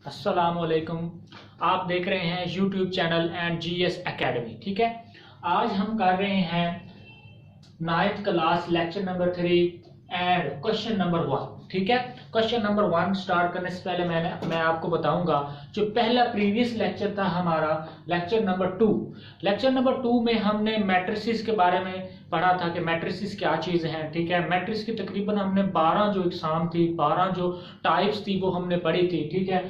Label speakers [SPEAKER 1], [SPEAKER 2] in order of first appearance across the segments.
[SPEAKER 1] अस्सलामुअलैकुम। आप देख रहे हैं YouTube channel and GS academy. ठीक है, आज हम कर रहे हैं 9th class lecture number 3 and question number 1। ठीक है, क्वेश्चन नंबर 1 स्टार्ट करने से पहले मैं आपको बताऊंगा जो पहला प्रीवियस लेक्चर था हमारा लेक्चर नंबर 2। लेक्चर नंबर 2 में हमने मैट्रिसेस के बारे में पढ़ा था कि मैट्रिसेस क्या चीज़ हैं। ठीक है, मैट्रिक्स की तकरीबन हमने 12 जो एग्जाम थी, 12 जो टाइप्स थी वो हमने पढ़ी थी। ठीक है,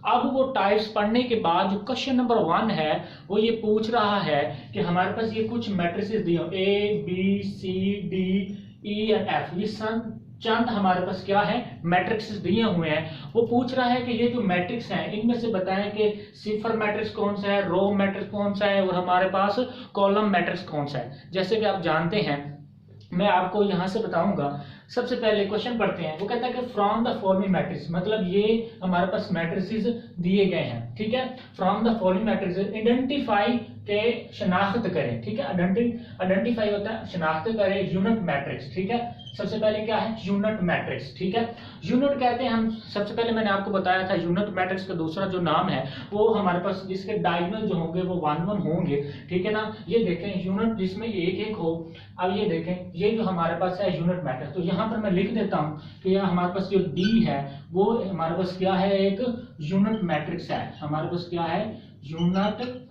[SPEAKER 1] अब वो टाइप्स पढ़ने के बाद जो क्वेश्चन नंबर 1 है वो ये पूछ रहा है कि हमारे पास ये कुछ मैट्रिसेस दिए A B C D E and F, ये चंद हमारे पास क्या है मैट्रिक्स दिए हुए हैं। वो पूछ रहा है कि ये जो मैट्रिक्स हैं इनमें से बताएं कि सिफर मैट्रिक्स कौन सा है, रो मैट्रिक्स कौन सा है और हमारे पास कॉलम मैट्रिक्स कौन सा है। जैसे कि आप जानते हैं, मैं आपको यहां से बताऊंगा। सबसे पहले क्वेश्चन पढ़ते हैं। वो कहता है कि फ्रॉम द फॉलोइंग मैट्रिक्स, मतलब ये हमारे पास मैट्रिसेस दिए गए हैं। ठीक है, from the following matrix identify के शनाख्त करें। ठीक है, आइडेंटिफाई होता है शनाख्त करें यूनिट मैट्रिक्स। ठीक है, सबसे पहले क्या है यूनिट मैट्रिक्स। ठीक है, यूनिट कहते हैं हम, सबसे पहले मैंने आपको बताया था यूनिट मैट्रिक्स का दूसरा जो नाम है वो हमारे पास जिसके डायगोनल जो होंगे वो 1 1 होंगे। ठीक है ना, ये देखें यूनिट जिसमें एक एक हो। अब ये देखें ये जो हमारे पास है यूनिट मैट्रिक्स, तो यहाँ पर मैं लिख देता हूँ कि हमारे पास जो डी है वो हमारे पास क्या है, एक यूनिट मैट्रिक्स है। हमारे पास क्या है, यूनिट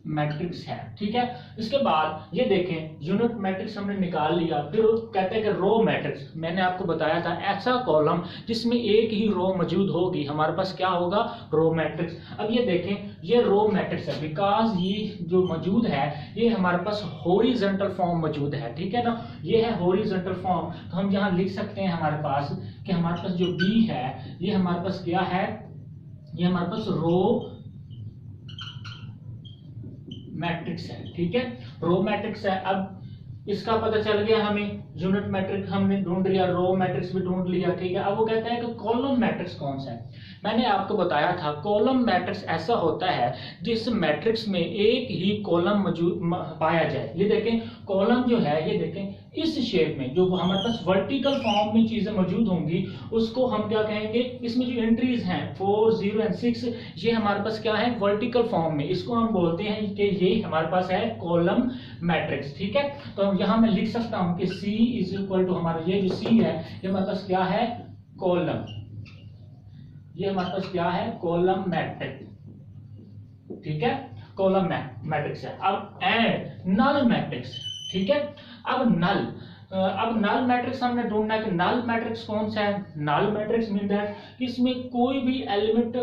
[SPEAKER 1] मैट्रिक्स है। ठीक है, इसके बाद ये देखें यूनिट मैट्रिक्स हमने निकाल लिया। फिर कहते हैं कि रो मैट्रिक्स, मैंने आपको बताया था ऐसा कॉलम जिसमें एक ही रो मौजूद होगी, हमारे पास क्या होगा, रो मैट्रिक्स। अब ये देखें ये रो मैट्रिक्स है बिकॉज ये जो मौजूद है ये हमारे पास हॉरिजॉन्टल फॉर्म मौजूद है। ठीक है ना, ये है हॉरिजॉन्टल फॉर्म। तो हम यहाँ लिख सकते हैं हमारे पास कि हमारे पास जो बी है ये हमारे पास क्या है, ये हमारे पास रो मैट्रिक्स है। ठीक है, रो मैट्रिक्स है। अब इसका पता चल गया हमें, यूनिट मैट्रिक्स हमने ढूंढ लिया, रो मैट्रिक्स भी ढूंढ लिया। ठीक है, अब वो कहता है कि कॉलम मैट्रिक्स कौन सा है। मैंने आपको बताया था कॉलम मैट्रिक्स ऐसा होता है जिस मैट्रिक्स में एक ही कॉलम मौजूद पाया जाए। ये देखें कॉलम जो है, ये देखें इस शेप में जो हमारे पास वर्टिकल फॉर्म में चीजें मौजूद होंगी उसको हम क्या कहेंगे, इसमें जो एंट्रीज हैं 4 0 एंड 6 ये हमारे पास क्या है वर्टिकल फॉर्म में, इसको हम बोलते हैं कि ये हमारे पास है कॉलम मैट्रिक्स। ठीक है, तो यहां मैं लिख सकता हूं कि C इज इक्वल टू हमारा ये जो C है ये हमारे पास क्या है कॉलम, ये हमारे पास क्या है कॉलम मैट्रिक्स। ठीक है, कॉलम मैट्रिक्स है। अब एंड नल मैट्रिक्स। ठीक है, अब नल मैट्रिक्स हमने ढूंढना है कि नल मैट्रिक्स कौन सा है। नल मैट्रिक्स मीन दैट इसमें कोई भी एलिमेंट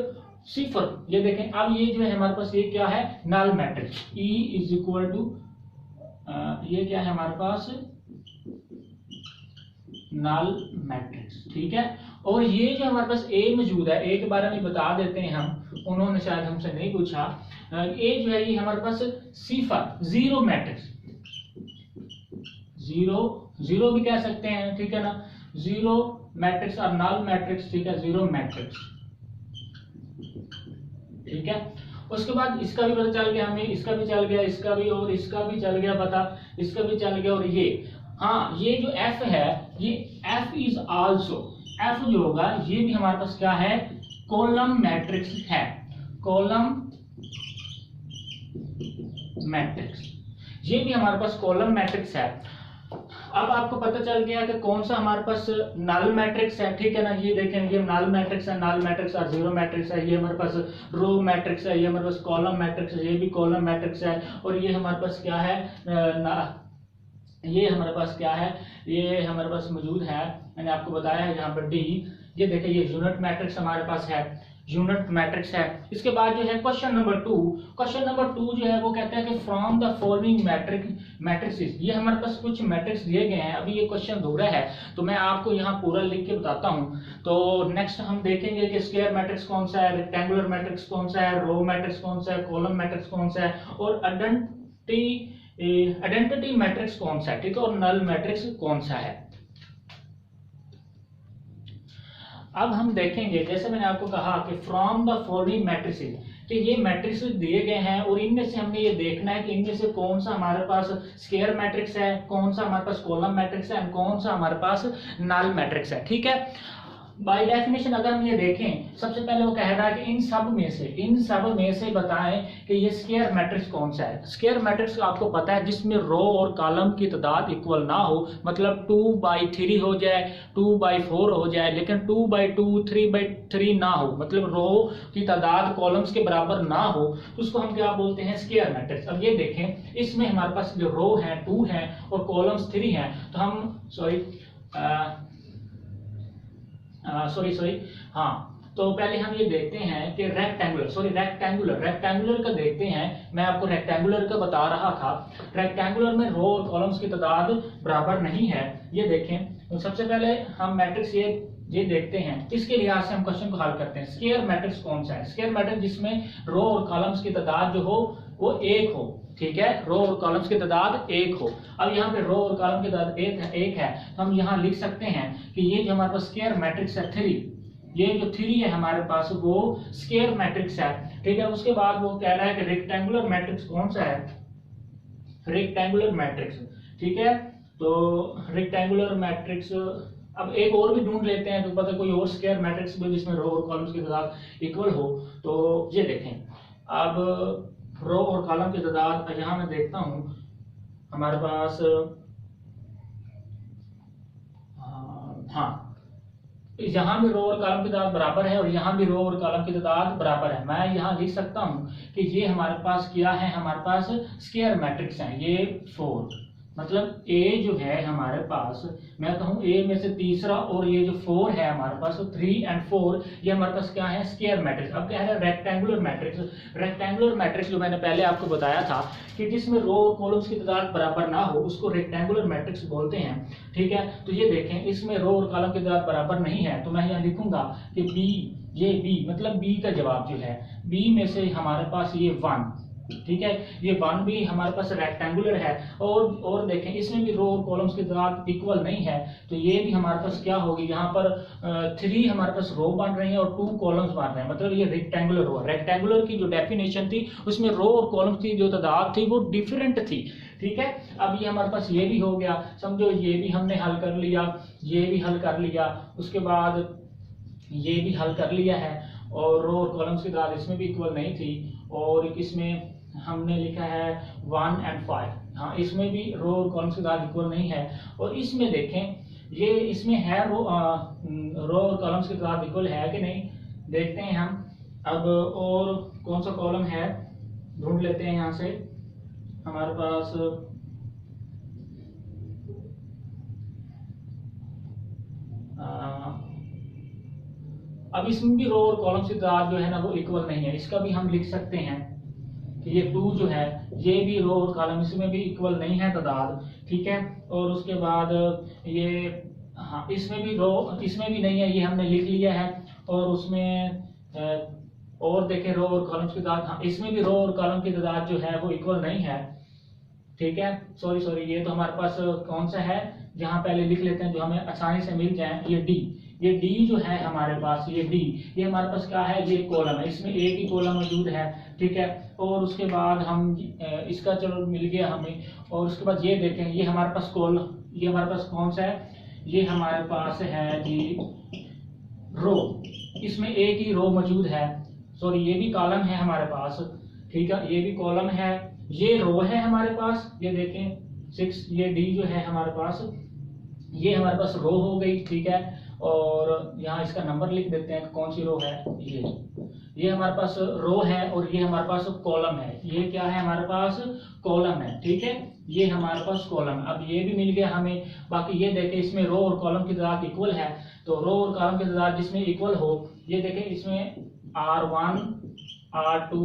[SPEAKER 1] सिफर, ये देखें अब ये जो है हमारे पास ये क्या है null matrix. E is equal to ये क्या है हमारे पास नल मैट्रिक्स। ठीक है, और ये जो हमारे पास ए मौजूद है, ए के बारे में बता देते हैं हम, उन्होंने शायद हमसे नहीं पूछा। ए जो है ये हमारे पास सिफर जीरो मैट्रिक्स, जीरो भी कह सकते हैं। ठीक है ना, जीरो मैट्रिक्स और नल मैट्रिक्स। ठीक है, जीरो मैट्रिक्स। ठीक है, उसके बाद इसका भी पता चल गया हमें, इसका भी चल गया, इसका भी, और इसका भी चल गया पता, इसका भी चल गया। और ये हाँ, ये जो F है ये F इज आल्सो, F जो होगा ये भी हमारे पास क्या है कॉलम मैट्रिक्स है, कॉलम मैट्रिक्स, ये भी हमारे पास कॉलम मैट्रिक्स है। अब आपको पता चल गया कि कौन सा हमारे पास नल मैट्रिक्स है। ठीक है ना, ये देखें ये नल मैट्रिक्स है, नल मैट्रिक्स और जीरो मैट्रिक्स है। ये हमारे पास रो मैट्रिक्स है, ये हमारे पास कॉलम मैट्रिक्स है, ये भी कॉलम मैट्रिक्स है। और ये हमारे पास क्या है ये हमारे पास क्या है, ये हमारे पास मौजूद है, मैंने आपको बताया है यहाँ पर डी। ये देखें ये यूनिट मैट्रिक्स हमारे पास है, यूनिट मैट्रिक्स है। इसके बाद जो है क्वेश्चन नंबर 2, क्वेश्चन नंबर 2 जो है वो कहता है कि फ्रॉम द फॉलोइंग मैट्रिक्सेस, ये हमारे पास कुछ मैट्रिक्स दिए गए हैं। अभी ये क्वेश्चन अधूरा है तो मैं आपको यहाँ पूरा लिख के बताता हूँ। तो नेक्स्ट हम देखेंगे कि स्क्वायर मैट्रिक्स कौन सा है, रेक्टेंगुलर मैट्रिक्स कौन सा है, रो मैट्रिक्स कौन सा है, कॉलम मैट्रिक्स कौन सा है, और आइडेंटिटी मैट्रिक्स कौन सा है। ठीक है, और नल मैट्रिक्स कौन सा है। अब हम देखेंगे, जैसे मैंने आपको कहा कि फ्रॉम द फॉलोइंग मैट्रिसेस, कि ये मैट्रिक्स दिए गए हैं और इनमें से हमने ये देखना है कि इनमें से कौन सा हमारे पास स्क्वायर मैट्रिक्स है, कौन सा हमारे पास कॉलम मैट्रिक्स है, कौन सा हमारे पास नल मैट्रिक्स है। ठीक है, बाय डेफिनेशन अगर हम ये देखें, सबसे पहले वो कह रहा है कि इन सब में से बताएं कि ये स्क्वायर मैट्रिक्स कौन सा है। स्क्वायर मैट्रिक्स आपको पता है जिसमें रो और कॉलम की तादाद इक्वल ना हो, मतलब 2/3 हो जाए, 2/4 हो जाए, लेकिन 2/2 3/3 ना हो, मतलब रो की तादाद कॉलम्स के बराबर ना हो, तो उसको हम क्या बोलते हैं, स्क्वायर मैट्रिक्स। अब ये देखें, इसमें हमारे पास जो रो है 2 है और कॉलम्स 3 हैं, तो हम हाँ, तो पहले हम ये देखते हैं कि रेक्टेंगुलर का देखते हैं। मैं आपको रेक्टेंगुलर का बता रहा था, रेक्टेंगुलर में रो और कॉलम्स की तादाद बराबर नहीं है। ये देखें, तो सबसे पहले हम मैट्रिक्स ये देखते हैं, इसके लिहाज से हम क्वेश्चन को हल करते हैं। स्क्वायर मैट्रिक्स कौन सा है? स्क्वायर मैट्रिक्स जिसमें रो और कॉलम्स की तादाद जो हो वो 1 हो, ठीक है, रो और कॉलम्स की तादाद 1 हो। अब यहाँ पे रो और कॉलम की तादाद 1 है, तो हम यहाँ लिख सकते हैं कि ये जो हमारे पास स्क्वायर मैट्रिक्स है 3, ये जो 3 है हमारे पास वो स्क्वायर मैट्रिक्स है, ठीक है। उसके बाद वो कह रहा है कि रेक्टेंगुलर मैट्रिक्स कौन सा है, रेक्टेंगुलर मैट्रिक्स, ठीक है। तो रेक्टेंगुलर मैट्रिक्स, अब एक और भी ढूंढ लेते हैं, तो पता कोई और स्क्वायर मैट्रिक्स भी जिसमें रो और कॉलम्स की तादाद इक्वल हो। तो ये देखें, अब रो और कॉलम की तादाद यहाँ मैं देखता हूँ हमारे पास, हाँ, यहाँ भी रो और कॉलम की तादाद बराबर है और यहाँ भी रो और कॉलम की तादाद बराबर है। मैं यहाँ लिख सकता हूँ कि ये हमारे पास क्या है, हमारे पास स्क्वायर मैट्रिक्स है। ये 4, मतलब ए जो है हमारे पास, मैं कहूँ ए में से तीसरा और ये जो 4 है हमारे पास, 3 और 4, ये हमारे पास क्या है, स्क्वायर मैट्रिक्स। अब क्या है, रेक्टेंगुलर मैट्रिक्स। रेक्टेंगुलर मैट्रिक्स जो मैंने पहले आपको बताया था कि जिसमें रो और कॉलम्स की तादाद बराबर ना हो, उसको रेक्टेंगुलर मैट्रिक्स बोलते हैं, ठीक है। तो ये देखें, इसमें रो और कॉलम की तादाद बराबर नहीं है, तो मैं यहाँ लिखूंगा कि बी, ये बी मतलब बी का जवाब जो है, बी में से हमारे पास ये 1, ठीक है, ये 1 भी हमारे पास रेक्टेंगुलर है। और देखें, इसमें भी रो और कॉलम्स की तादाद इक्वल नहीं है, तो ये भी हमारे पास क्या होगी, यहाँ पर 3 हमारे पास रो बन रही है और 2 कॉलम्स बन रहे हैं, मतलब ये रेक्टेंगुलर हो। रेक्टेंगुलर की जो डेफिनेशन थी उसमें रो और कॉलम्स की जो तादाद थी वो डिफरेंट थी, ठीक है। अब ये हमारे पास ये भी हो गया, समझो ये भी हमने हल कर लिया, ये भी हल कर लिया, उसके बाद ये भी हल कर लिया है, और रो और कॉलम्स की तादाद इसमें भी इक्वल नहीं थी, और इसमें हमने लिखा है 1 और 5, हाँ, इसमें भी रो और कॉलम्स की तादाद इक्वल नहीं है। और इसमें देखें, ये इसमें है रो और कॉलम्स की तादाद इक्वल है कि नहीं, देखते हैं हम। अब और कौन सा कॉलम है ढूंढ लेते हैं यहाँ से, हमारे पास अब इसमें भी रो और कॉलम्स की तादाद जो है ना वो इक्वल नहीं है। इसका भी हम लिख सकते हैं कि ये 2 जो है, ये भी रो और कॉलम इसमें भी इक्वल नहीं है तादाद, ठीक है। और उसके बाद ये, हाँ, इसमें भी नहीं है, ये हमने लिख लिया है। और उसमें और देखें रो और कॉलम्स की तादाद, हाँ, इसमें भी रो और कॉलम की तादाद जो है वो इक्वल नहीं है, ठीक है। सॉरी, ये तो हमारे पास कौन सा है, जहाँ पहले लिख लेते हैं जो हमें आसानी से मिल जाए, ये डी जो है हमारे पास, ये हमारे पास क्या है, ये कॉलम है, इसमें एक ही कॉलम मौजूद है, ठीक है। और उसके बाद हम इसका चलो मिल गया हमें। और उसके बाद ये देखें, ये हमारे पास ये हमारे पास कौन सा है, ये हमारे पास है जी रो, इसमें एक ही रो मौजूद है। सॉरी, ये भी कॉलम है हमारे पास, ठीक है, ये भी कॉलम है, ये रो है हमारे पास। ये देखें 6, ये डी जो है हमारे पास, ये हमारे पास रो हो गई, ठीक है। और यहाँ इसका नंबर लिख देते हैं, कौन सी रो है, ये हमारे पास रो है, और ये हमारे पास कॉलम है। ये क्या है, हमारे पास कॉलम है, ठीक है, ये हमारे पास कॉलम है। अब ये भी मिल गया हमें। बाकी ये देखें, इसमें रो और कॉलम की तादाद इक्वल है, तो रो और कॉलम की तादाद जिसमें इक्वल हो, ये देखें इसमें R1 R2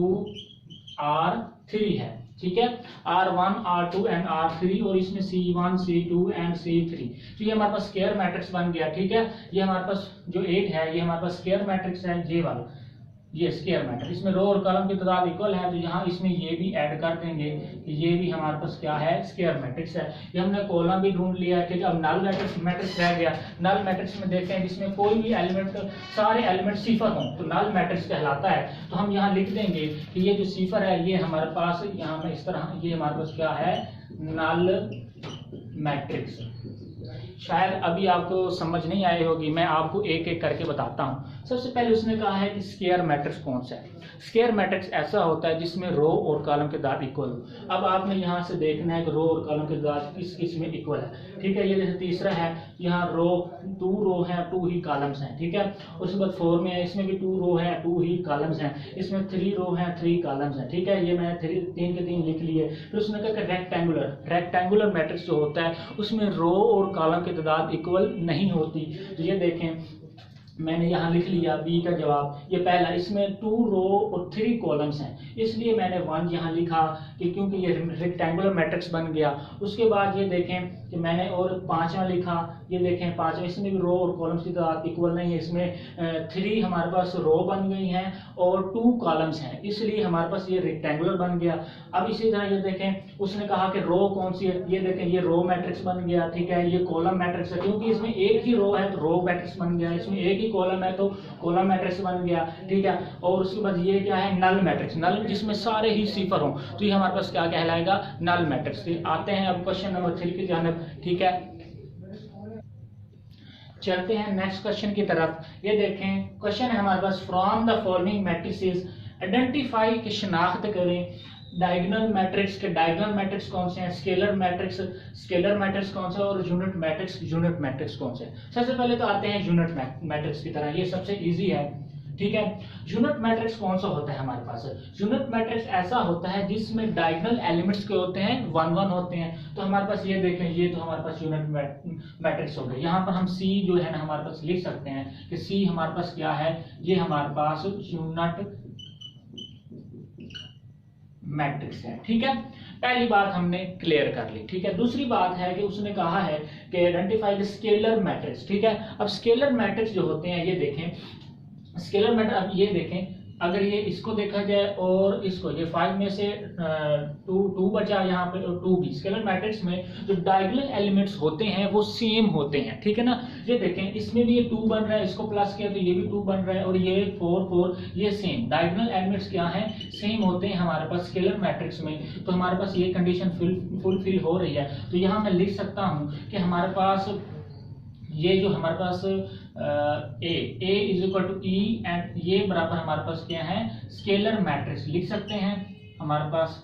[SPEAKER 1] R3 है, ठीक है, R1 R2 एंड R3, और इसमें C1 C2 एंड C3। तो ये हमारे पास स्क्वायर मैट्रिक्स बन गया, ठीक है। ये हमारे पास जो 8 है, ये हमारे पास स्क्वायर मैट्रिक्स है, ये वाला, ये स्क्वायर मैट्रिक्स, इसमें रो और कॉलम की तादाद इक्वल है, तो यहाँ इसमें ये भी ऐड कर देंगे कि ये भी हमारे पास क्या है, स्क्वायर मैट्रिक्स है। ये हमने कॉलम भी ढूंढ लिया है, ठीक है। अब नल मैट्रिक्स रह गया। नल मैट्रिक्स में देखते हैं जिसमें कोई भी एलिमेंट, सारे एलिमेंट सिफर हों, तो नल मैट्रिक्स कहलाता है। तो हम यहाँ लिख देंगे कि ये जो सिफर है, ये हमारे पास यहाँ में इस तरह, ये हमारे पास क्या है, नल मैट्रिक्स। शायद अभी आपको समझ नहीं आई होगी, मैं आपको एक एक करके बताता हूँ। सबसे पहले उसने कहा है कि स्क्वायर मैट्रिक्स कौन सा है। स्क्वायर मैट्रिक्स ऐसा होता है जिसमें रो और कॉलम के दाद इक्वल हो। अब आपने यहाँ से देखना है कि रो और कॉलम के दाद किस किस में इक्वल है, ठीक है। ये जैसे तीसरा है, यहाँ रो 2 रो है 2 ही कॉलम्स हैं, ठीक है। उसके बाद 4 में है, इसमें भी 2 रो है 2 ही कॉलम्स हैं, इसमें 3 रो है 3 कॉलम्स हैं, ठीक है। ये मैंने 3 के 3 लिख लिए। फिर उसने कहा कि रेक्टेंगुलर मैट्रिक्स जो होता है उसमें रो और कॉलम की तादाद इक्वल नहीं होती। तो ये देखें मैंने यहाँ लिख लिया बी का जवाब। ये पहला, इसमें 2 रो और 3 कॉलम्स हैं, इसलिए मैंने 1 यहाँ लिखा कि क्योंकि ये रेक्टेंगुलर मैट्रिक्स बन गया। उसके बाद ये देखें कि मैंने और 5वां लिखा, ये देखें 5वां, इसमें भी रो और कॉलम्स की तादाद इक्वल नहीं है। इसमें 3 हमारे पास रो बन गई हैं और 2 कॉलम्स हैं, इसलिए हमारे पास ये रेक्टेंगुलर बन गया। अब इसी तरह ये देखें उसने कहा कि रो कौन सी है, ये देखें ये रो मैट्रिक्स बन गया, ठीक है। ये कॉलम मैट्रिक्स है, क्योंकि इसमें एक ही रो है तो रो मैट्रिक्स बन गया, इसमें एक ही कॉलम है तो कॉलम मैट्रिक्स बन गया, ठीक है। और उसके बाद ये क्या है, नल मैट्रिक्स, नल जिसमें सारे ही सिफर हों, तो ये हमारे पास क्या कहलाएगा, नल मैट्रिक्स। आते हैं अब क्वेश्चन नंबर 3 की जानिब, ठीक है। चलते हैं नेक्स्ट क्वेश्चन की तरफ। ये देखें क्वेश्चन है हमारे पास, from the following matrices identify की शिनाख्त करें डायगोनल मैट्रिक्स के डायगोनल मैट्रिक्स कौन से हैं, स्केलर मैट्रिक्स कौन सा है और यूनिट मैट्रिक्स कौन से है। सबसे पहले तो आते हैं यूनिट मैट्रिक्स की तरह, ये सबसे इजी है, ठीक है। यूनिट मैट्रिक्स कौन सा होता है हमारे पास, यूनिट मैट्रिक्स ऐसा होता है जिसमें डायगोनल एलिमेंट्स के होते हैं 1 1 होते हैं। तो हमारे पास ये देखें, ये तो हमारे पास यूनिट मैट्रिक्स हो गया। यहाँ पर हम सी जो है ना हमारे पास लिख सकते हैं कि सी हमारे पास क्या है, ये हमारे पास यूनिट मैट्रिक्स है, ठीक है। पहली बात हमने क्लियर कर ली, ठीक है। दूसरी बात है कि उसने कहा है कि आइडेंटिफाई द स्केलर मैट्रिक्स, ठीक है। अब स्केलर मैट्रिक्स जो होते हैं, ये देखें स्केलर मैट्रिक्स, अब ये देखें अगर ये इसको देखा जाए और इसको, ये 5 में से 2 बचा यहाँ पे और 2 भी, स्केलर मैट्रिक्स में जो डायगोनल एलिमेंट्स होते हैं वो सेम होते हैं, ठीक है ना। ये देखें इसमें भी ये 2 बन रहा है, इसको प्लस किया तो ये भी 2 बन रहा है और ये 4 4, ये सेम डायगोनल एलिमेंट्स क्या हैं, सेम होते हैं हमारे पास स्केलर मैट्रिक्स में। तो हमारे पास ये कंडीशन फुलफिल हो रही है। तो यहाँ मैं लिख सकता हूँ कि हमारे पास ये जो हमारे पास A is equal to E and ये बराबर हमारे पास क्या है, स्केलर मैट्रिक्स लिख सकते हैं हमारे पास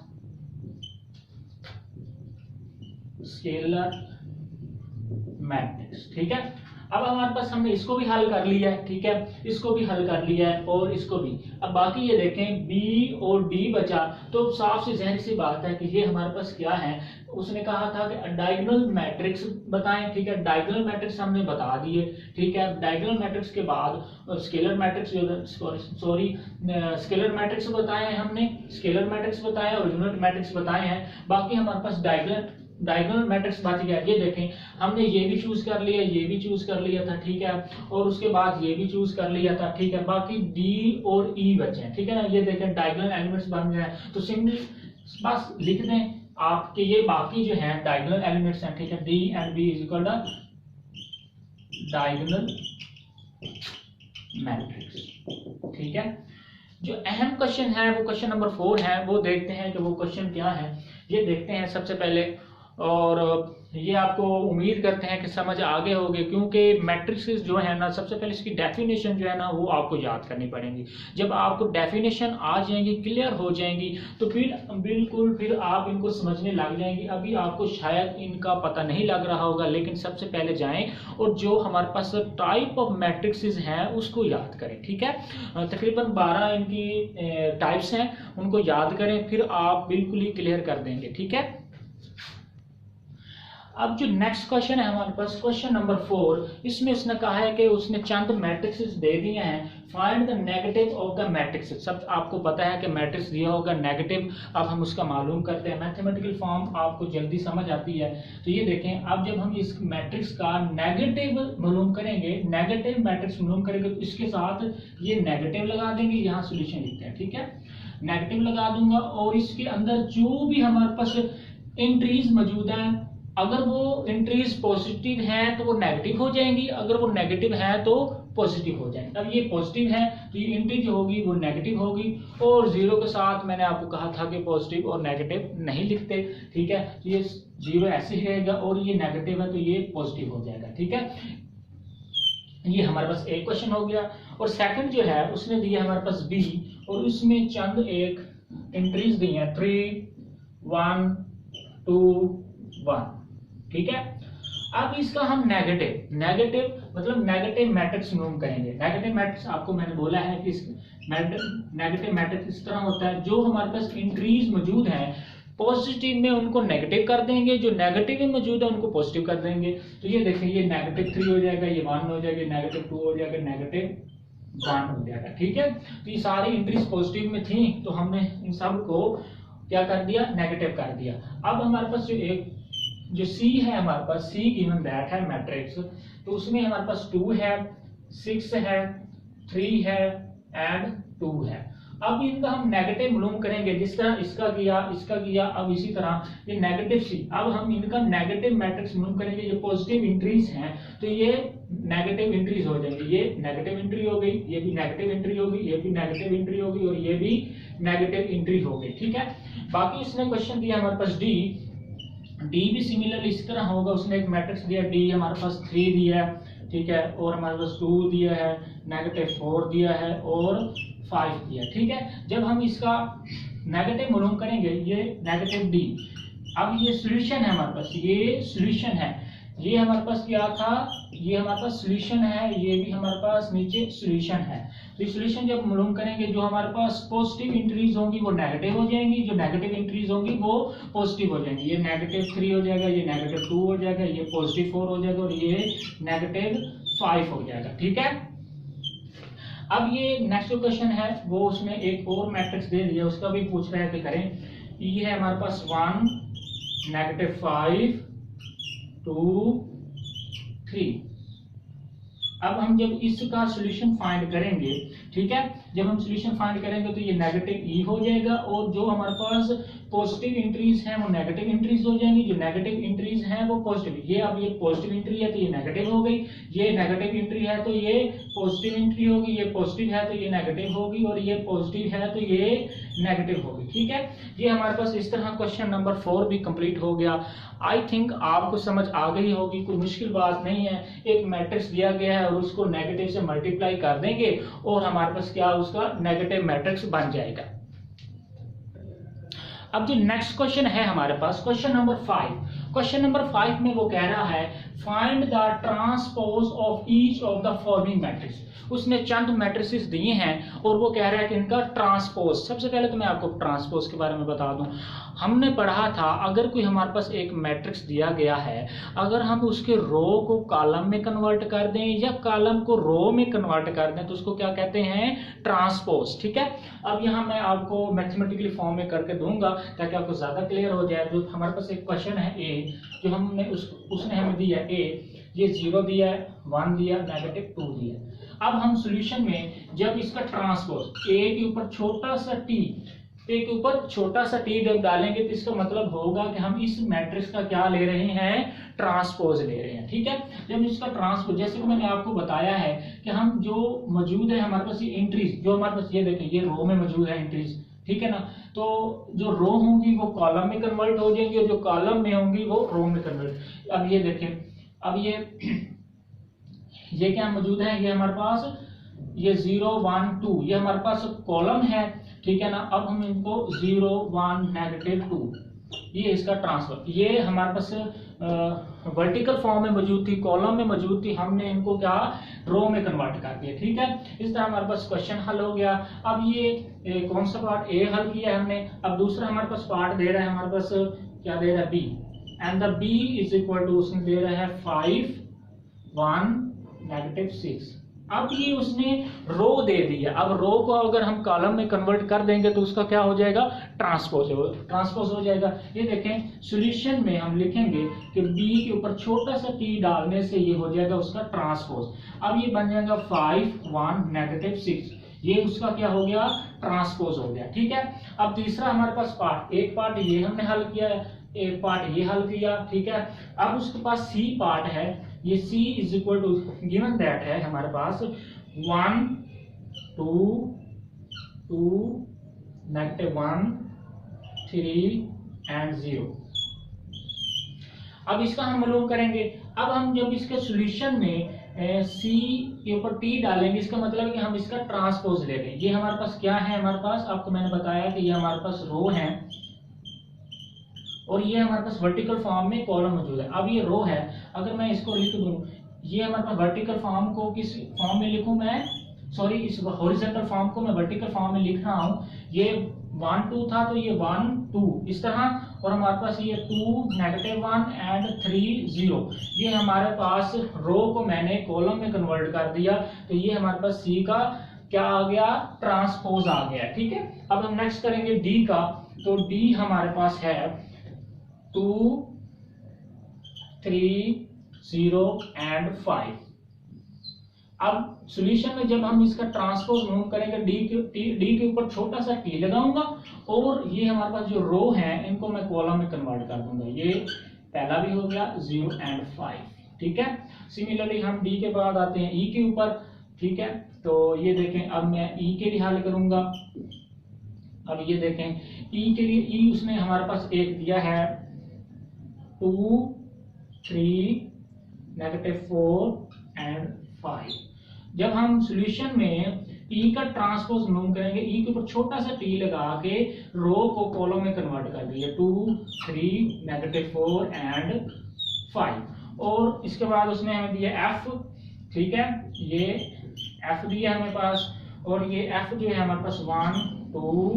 [SPEAKER 1] स्केलर मैट्रिक्स, ठीक है। अब हमारे पास हमने इसको भी हल कर लिया है, ठीक है, इसको भी हल कर लिया है और इसको भी। अब बाकी ये देखें बी और डी बचा, तो साफ सी ज़ाहिर सी बात है कि ये हमारे पास क्या है। उसने कहा था कि डायगोनल मैट्रिक्स बताएं, ठीक है। डायगोनल मैट्रिक्स हमने बता दिए, ठीक है। डायगोनल मैट्रिक्स के बाद स्केलर मैट्रिक्स स्केलर मैट्रिक्स बताए हैं हमने, स्केलर मैट्रिक्स बताए और यूनिट मैट्रिक्स बताए हैं। बाकी हमारे पास डायगोनल मैट्रिक्स बच गया। ये देखें हमने ये भी चूज कर लिया, ये भी चूज कर लिया था, ठीक है, और उसके बाद ये भी चूज कर लिया था, ठीक है। बाकी डी और ई बचे हैं, ठीक है ना। ये देखें डायगोनल एलिमेंट्स बन गए हैं, तो सिंपली बस लिख दें आपके ये बाकी जो हैं डायगोनल एलिमेंट्स हैं, ठीक है। D and B is equal to diagonal matrix, ठीक है। जो अहम क्वेश्चन है वो क्वेश्चन नंबर 4 है, वो देखते हैं कि वो क्वेश्चन क्या है। ये देखते हैं सबसे पहले, और ये आपको उम्मीद करते हैं कि समझ आगे होगी, क्योंकि मैट्रिक्स जो है ना सबसे पहले इसकी डेफिनेशन जो है ना वो आपको याद करनी पड़ेगी। जब आपको डेफिनेशन आ जाएंगी, क्लियर हो जाएंगी, तो फिर बिल्कुल फिर आप इनको समझने लग जाएंगे। अभी आपको शायद इनका पता नहीं लग रहा होगा, लेकिन सबसे पहले जाएं और जो हमारे पास टाइप ऑफ मैट्रिक्स हैं उसको याद करें, ठीक है। तकरीबन 12 इनकी टाइप्स हैं, उनको याद करें, फिर आप बिल्कुल ही क्लियर कर देंगे, ठीक है। अब जो नेक्स्ट क्वेश्चन है हमारे पास क्वेश्चन नंबर 4, इसमें उसने कहा है कि उसने चंद मैट्रिक्स दे दिए हैं, find the negative of the matrix. सब आपको पता है कि मैट्रिक्स दिया होगा नेगेटिव, अब हम उसका मालूम करते हैं। मैथमेटिकल फॉर्म आपको जल्दी समझ आती है। तो ये देखें, अब जब हम इस मैट्रिक्स का नेगेटिव मालूम करेंगे, नेगेटिव मैट्रिक्स मालूम करेंगे, तो इसके साथ ये नेगेटिव लगा देंगे, यहाँ सोल्यूशन लिखते हैं, ठीक है। नेगेटिव लगा दूंगा और इसके अंदर जो भी हमारे पास एंट्रीज मौजूद है, अगर वो एंट्रीज पॉजिटिव हैं तो वो नेगेटिव हो जाएंगी, अगर वो नेगेटिव है तो पॉजिटिव हो जाएंगे। अब ये पॉजिटिव है तो ये एंट्री जो होगी वो नेगेटिव होगी, और 0 के साथ मैंने आपको कहा था कि पॉजिटिव और नेगेटिव नहीं लिखते, ठीक है। तो ये 0 ऐसे ही रहेगा, और ये नेगेटिव है तो ये पॉजिटिव हो जाएगा, ठीक है। ये हमारे पास एक क्वेश्चन हो गया। और सेकंड जो है उसने दिया हमारे पास बी, और उसमें चंद एक एंट्रीज दी हैं 3 1 2 1, ठीक है। अब इसका हम नेगेटिव मतलब नेगेटिव मैट्रिक्स मूव करेंगे। नेगेटिव मैट्रिक्स आपको मैंने बोला है कि नेगेटिव मैट्रिक्स इस तरह होता है, जो हमारे पास एंट्रीज मौजूद हैं पॉजिटिव में उनको नेगेटिव कर देंगे, जो नेगेटिव में मौजूद है उनको पॉजिटिव कर देंगे। तो ये देखें, ये -3 हो जाएगा, ये 1 हो जाएगा, -2 हो जाएगा, -1 हो जाएगा, ठीक है। तो ये सारी एंट्रीज पॉजिटिव में थी, तो हमने इन सब को क्या कर दिया, नेगेटिव कर दिया। अब हमारे पास जो सी है, हमारे पास सी गिवन दैट है मैट्रिक्स, तो उसमें हमारे पास 2 है, 6 है, 3 है एंड 2 है। अब इनका हम नेगेटिव मालूम करेंगे, जिस तरह इसका किया, अब इसी तरह ये नेगेटिव सी। अब हम इनका नेगेटिव मैट्रिक्स मालूम करेंगे। ये पॉजिटिव एंट्रीज हैं तो ये नेगेटिव एंट्रीज हो जाएंगे, ये नेगेटिव एंट्री हो गई, ये भी नेगेटिव एंट्री होगी, ये भी नेगेटिव एंट्री होगी, और ये भी नेगेटिव एंट्री हो गई, ठीक है। बाकी उसने क्वेश्चन दिया हमारे पास डी भी सिमिलर इस तरह होगा। उसने एक मैट्रिक्स दिया, डी हमारे पास 3 दिया है, ठीक है, और हमारे पास 2 दिया है, -4 दिया है और 5 दिया, ठीक है। जब हम इसका नेगेटिव मालूम करेंगे, ये नेगेटिव डी, अब ये सॉल्यूशन है हमारे पास, ये सॉल्यूशन है, ये हमारे पास क्या था, ये हमारे पास सॉल्यूशन है, ये भी हमारे पास नीचे सॉल्यूशन है। तो ये सॉल्यूशन जब मालूम करेंगे, जो हमारे पास पॉजिटिव एंट्रीज होंगी वो नेगेटिव हो जाएंगी, जो नेगेटिव एंट्रीज होंगी वो पॉजिटिव हो जाएंगी। ये -3 हो जाएगा, ये -2 हो जाएगा, ये +4 हो जाएगा, और ये -5 हो जाएगा, ठीक है। अब ये नेक्स्ट जो क्वेश्चन है वो उसमें एक और मैट्रिक्स दे दिया, उसका भी पूछ रहा है कि करें। ये है हमारे पास 1 -5 2 3। अब हम जब इसका सॉल्यूशन फाइंड करेंगे, ठीक है, जब हम सॉल्यूशन फाइंड करेंगे तो ये नेगेटिव ई हो जाएगा, और जो हमारे पास पॉजिटिव एंट्रीज हैं वो नेगेटिव एंट्रीज हो जाएंगी, जो नेगेटिव एंट्रीज हैं वो पॉजिटिव। ये अब ये पॉजिटिव एंट्री है तो ये नेगेटिव हो गई, ये नेगेटिव एंट्री है तो ये पॉजिटिव एंट्री होगी, ये पॉजिटिव है तो ये नेगेटिव होगी, और ये पॉजिटिव है तो ये नेगेटिव होगी, ठीक है। ये हमारे पास इस तरह क्वेश्चन नंबर 4 भी कंप्लीट हो गया। आई थिंक आपको समझ आ गई होगी, कोई मुश्किल बात नहीं है। एक मैट्रिक्स दिया गया है और उसको नेगेटिव से मल्टीप्लाई कर देंगे और हमारे पास क्या उसका नेगेटिव मैट्रिक्स बन जाएगा। अब जो नेक्स्ट क्वेश्चन है हमारे पास, क्वेश्चन नंबर 5। क्वेश्चन नंबर 5 में वो कह रहा है find the transpose of each of the following matrix. उसने चंद मैट्रिसेस दिए हैं और वो कह रहा है कि इनका ट्रांसपोज। सबसे पहले तो मैं आपको ट्रांसपोज के बारे में बता दूं। हमने पढ़ा था अगर कोई हमारे पास एक मैट्रिक्स दिया गया है, अगर हम उसके रो को कॉलम में कन्वर्ट कर दें या कॉलम को रो में कन्वर्ट कर दें तो उसको क्या कहते हैं, ट्रांसपोज, ठीक है। अब यहाँ मैं आपको मैथमेटिकली फॉर्म में करके दूंगा ताकि आपको ज्यादा क्लियर हो जाए। जो हमारे पास एक क्वेश्चन है ए, जो हमने उसने हमें दिया ए, ये 0 दिया है, 1 दिया, -2 दिया। अब हम सॉल्यूशन में जब इसका ट्रांसपोज ए के ऊपर छोटा सा टी, ए के ऊपर छोटा सा टी जब डालेंगे तो इसका मतलब होगा कि हम इस मैट्रिक्स का क्या ले रहे हैं, ट्रांसपोज ले रहे हैं, ठीक है। जब इसका ट्रांसपोज, जैसे कि मैंने आपको बताया है कि हम जो मौजूद है हमारे पास ये एंट्रीज, जो हमारे पास ये देखें ये रो में मौजूद है एंट्रीज, ठीक है ना। तो जो रो होंगी वो कॉलम में कन्वर्ट हो जाएंगी और जो कॉलम में होंगी वो रो में कन्वर्ट। अब ये देखें, अब ये क्या मौजूद है, ये हमारे पास ये 0 1 2 ये हमारे पास कॉलम है, ठीक है ना। अब हम इनको 0 1 -2 ये इसका ट्रांसफर, ये हमारे पास वर्टिकल फॉर्म में मौजूद थी, कॉलम में मौजूद थी, हमने इनको क्या रो में कन्वर्ट कर दिया, ठीक है। इस तरह हमारे पास क्वेश्चन हल हो गया। अब ये कौन सा पार्ट ए हल किया है हमने। अब दूसरा हमारे पास पार्ट दे रहा है, हमारे पास क्या दे रहा है, B, and the B is equal to उसने दे रहा है 5 1 -6। अब ये उसने रो दे दिया। अब रो को अगर हम कॉलम में कन्वर्ट कर देंगे तो उसका क्या हो जाएगा, ट्रांसपोज हो जाएगा। ये देखें सॉल्यूशन में हम लिखेंगे कि बी के ऊपर छोटा सा टी डालने से ये हो जाएगा उसका ट्रांसपोज। अब ये बन जाएगा 5 1 -6, ये उसका क्या हो गया, ट्रांसपोज हो गया, ठीक है। अब तीसरा हमारे पास पार्ट, एक पार्ट ये हमने हल किया है, एक पार्ट ये हल किया, ठीक है। अब उसके पास सी पार्ट है, ये c is equal to given that है हमारे पास 1 2 2 -1 3 एंड 0। अब इसका हम मालूम करेंगे। अब हम जब इसके सॉल्यूशन में c के ऊपर t डालेंगे, इसका मतलब है कि हम इसका ट्रांसपोज ले रहे हैं। ये हमारे पास क्या है, हमारे पास आपको मैंने बताया कि ये हमारे पास रो है और ये हमारे पास वर्टिकल फॉर्म में कॉलम मौजूद है। अब ये रो है, अगर मैं इसको लिख दूं, ये हमारे पास वर्टिकल फॉर्म को किस फॉर्म में लिखूं मैं, सॉरी इस हॉरिजॉन्टल फॉर्म को मैं वर्टिकल फॉर्म में लिख रहा हूं। ये 1 2 था तो ये 1 2 इस तरह, और हमारे पास ये 2 -1 एंड 3 0। ये हमारे पास रो को मैंने कॉलम में कन्वर्ट कर दिया, तो ये हमारे पास सी का क्या आ गया, ट्रांसपोज आ गया। ठीक है, अब हम नेक्स्ट करेंगे डी का। तो डी हमारे पास है 2 3 0 एंड 5। अब सॉल्यूशन में जब हम इसका ट्रांसपोज मूव करेंगे, डी के ऊपर छोटा सा टी लगाऊंगा और ये हमारे पास जो रो है इनको मैं कॉलम में कन्वर्ट कर दूंगा। ये पहला भी हो गया 0 एंड 5। ठीक है, सिमिलरली हम डी के बाद आते हैं ई के ऊपर। ठीक है, तो ये देखें, अब मैं ई के लिए हल करूंगा। अब ये देखें, ई के लिए ई उसने हमारे पास एक दिया है 2 3 -4 एंड 5। जब हम सॉल्यूशन में ई का ट्रांसपोज मूव करेंगे, ई के ऊपर छोटा सा टी लगा के रो को कॉलम में कन्वर्ट कर दिया 2 3 -4 एंड 5। और इसके बाद उसने हमें दिया एफ। ठीक है, ये एफ दिया हमें पास, और ये एफ जो है हमारे पास 1 2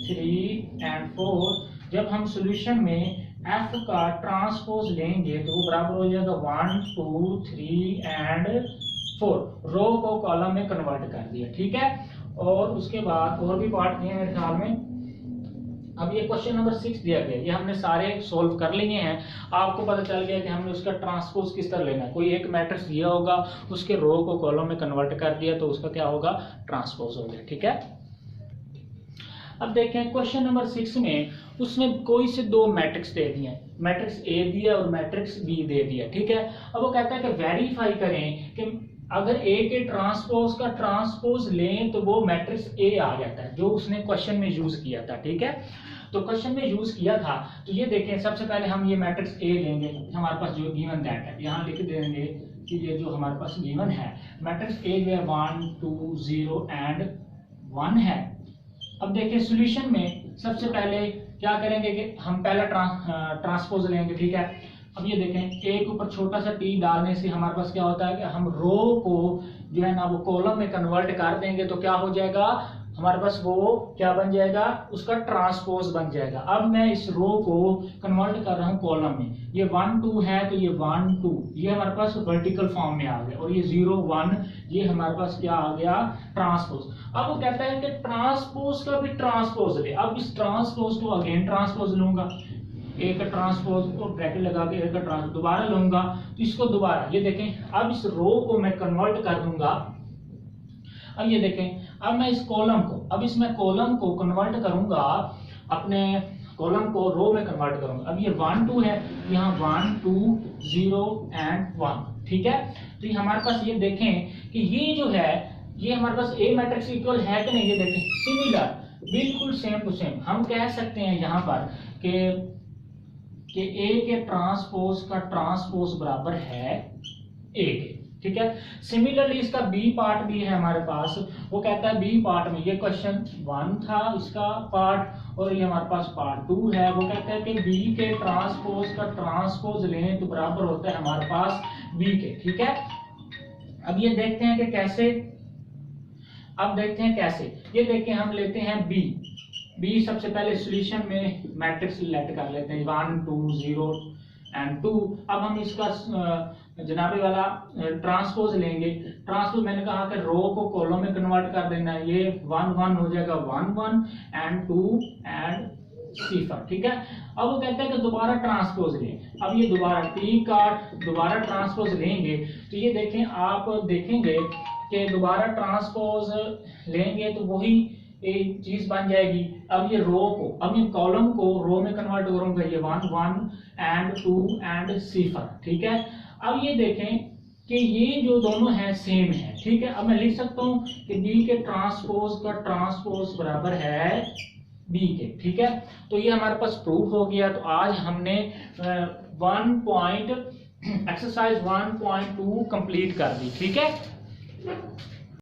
[SPEAKER 1] 3 एंड 4। जब हम सॉल्यूशन में एफ का ट्रांसपोज लेंगे तो वो बराबर हो जाएगा 1 2 3 एंड 4। रो को कॉलम में कन्वर्ट कर दिया। ठीक है, और उसके बाद और भी पार्ट दिए मेरे ख्याल में। अब ये क्वेश्चन नंबर 6 दिया गया, ये हमने सारे सोल्व कर लिए हैं। आपको पता चल गया कि हमने उसका ट्रांसपोज किस तरह लेना है। कोई एक मैट्रिक्स दिया होगा, उसके रो को कॉलम में कन्वर्ट कर दिया तो उसका क्या होगा, ट्रांसपोज हो गया। ठीक है, अब देखें क्वेश्चन नंबर 6 में उसने कोई से दो मैट्रिक्स दे दिए, मैट्रिक्स ए दिया और मैट्रिक्स बी दे दिया। ठीक है, अब वो कहता है कि वेरीफाई करें कि अगर ए के ट्रांसपोज का ट्रांसपोज लें तो वो मैट्रिक्स ए आ जाता है, जो उसने क्वेश्चन में यूज किया था। ठीक है, तो क्वेश्चन में यूज किया था, तो ये देखें, सबसे पहले हम ये मैट्रिक्स ए लेंगे, हमारे पास जो गिवन दैट है, यहाँ लिख देंगे कि ये जो हमारे पास गिवन है मैट्रिक्स ए जो है 1 2 0 एंड 1 है। अब देखिए सॉल्यूशन में सबसे पहले क्या करेंगे कि हम पहला ट्रांसपोज लेंगे। ठीक है, अब ये देखें, ए के ऊपर छोटा सा टी डालने से हमारे पास क्या होता है कि हम रो को जो है ना वो कॉलम में कन्वर्ट कर देंगे, तो क्या हो जाएगा हमारे पास, वो क्या बन जाएगा, उसका ट्रांसपोज बन जाएगा। अब मैं इस रो को कन्वर्ट कर रहा हूँ कॉलम में, ये 1 2 है तो ये 1 2 ये हमारे पास वर्टिकल फॉर्म में आ गया, और ये 0 1 ये हमारे पास क्या आ गया, ट्रांसपोज। अब वो कहता है कि ट्रांसपोज का भी ट्रांसपोज ले। अब इस ट्रांसपोज को अगेन ट्रांसपोज लूंगा, एक ट्रांसपोज और ब्रैकेट लगा के एक ट्रांसपोज दोबारा लूंगा, तो इसको दोबारा ये देखें, अब इस रो को मैं कन्वर्ट कर दूंगा। अब ये देखें, अब मैं इस कॉलम को, अब इसमें कॉलम को कन्वर्ट करूंगा, अपने कॉलम को रो में कन्वर्ट करूंगा। अब ये 1 2 है, यहाँ 1 2 0 एंड 1। ठीक है, तो ये हमारे पास ये देखें कि ये जो है ये हमारे पास ए मैट्रिक्स इक्वल है कि नहीं, ये देखें सिमिलर, बिल्कुल सेम टू सेम। हम कह सकते हैं यहाँ पर कि ए के ट्रांसपोज का ट्रांसपोज बराबर है ए के। ठीक है, सिमिलरली इसका बी पार्ट भी है हमारे पास। वो कहता है बी पार्ट में, ये क्वेश्चन 1 था इसका पार्ट, और ये हमारे पास पार्ट 2 है। वो कहता है कि बी के ट्रांसपोज का ट्रांसपोज लें तो बराबर होता है हमारे पास बी के। ठीक है, अब ये देखते हैं कि कैसे, अब देखते हैं कैसे। ये देखिए, हम लेते हैं बी सबसे पहले सॉल्यूशन में मैट्रिक्स लेट कर लेते हैं 1 2 0 एंड 2। अब हम इसका जनाबे वाला ट्रांसपोज लेंगे। ट्रांसपोज मैंने कहा कि रो को कॉलम में कन्वर्ट कर देना है, ये 1 1 हो जाएगा 1 1 एंड 2 एंड सिफर। ठीक है, अब वो कहते हैं कि दोबारा ट्रांसपोज लें। अब ये दोबारा टी का दोबारा ट्रांसपोज लेंगे, तो ये देखें, आप देखेंगे कि दोबारा ट्रांसपोज लेंगे तो वही एक चीज बन जाएगी। अब ये रो को, अब ये कॉलम को रो में कन्वर्ट करूंगा, ये 1 1 एंड 2 एंड सिफर। ठीक है, अब ये देखें कि ये जो दोनों हैं सेम है, ठीक है। अब मैं लिख सकता हूं कि बी के ट्रांसपोज का ट्रांसपोज बराबर है बी के, ठीक है। तो ये हमारे पास प्रूफ हो गया। तो आज हमने एक्सरसाइज 1.2 कंप्लीट कर दी, ठीक है।